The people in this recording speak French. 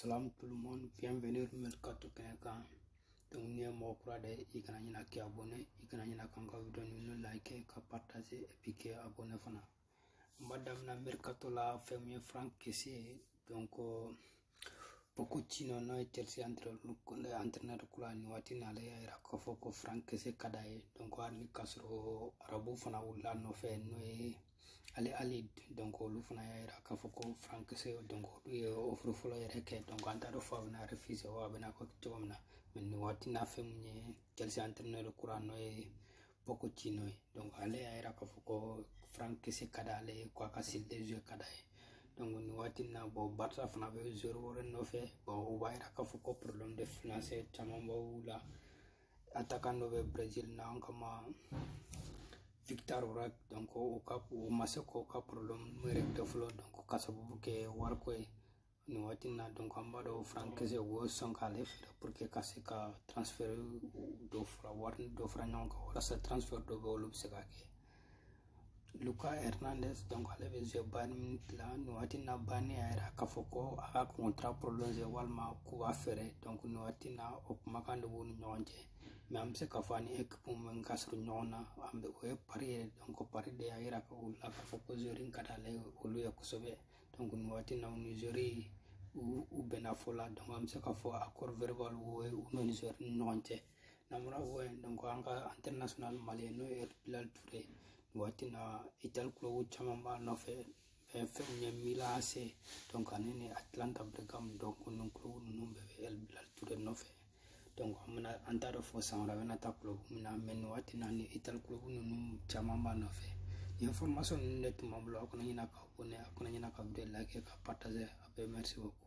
Salam tout le monde, bienvenue au Mercato Kenekan. Donc nous sommes au courant de Ikananyina qui est abonné, Ikananyina qui a vidéo nous like, qui a partagé et puis qui est abonné fana. Madame na Mercato la famille Franck Kessé donc Pochettino no Chelsea entre entraîneur kula ni watina le era ko Franck Kessé kadaye donc arni kasro arabu fana wala no fe no ali donc lu fana era ko Franck Kessé donc offre folo reke donc antaro fa na refuse wa bena ko tomna men ni watina femni Chelsea entraîneur kula no Pochettino donc ale era ko Franck Kessé kadale ko ka sil des jeux kadaye donc nous watina bo Barça fana be 0 no fe bon waira ka fuko problème de financier tamamba wula attaquant no Brésil na kama Victor Orak donc o ka o maseko ka problème mere de flo donc ka sabu ke war ko nous watina donc ambado Franck Kessé wo son ka le faire pour que ka se ka transfert do fra war do fra non ko wala sa transfert do bolu se ka ke Lucas Hernandez donc alebe je ban la nuatina bani era kafoko a contrat prolongé walma ku affaire donc nuatina op makande wonu nyonje même se kafani équipe mun kasru nyona ambe o pari donc pari de era ko la kafoko jorin kadale olu yakusobe donc nuatina Nigeria ou benafola donc am se kafo accord verbal wo no Nigeria nyonje namra wo donc anga international malien no Bilal Touré watina ital club chamamba no fe fe Milan AC donc anene Atlanta Bergamo donc non club no be El Bilal Touré no fe donc amna antaro fo sanra wena ta club mina men watina ni ital club no chamamba no fe information net mablo ko na ka abonné ko na ka like ka partager merci beaucoup.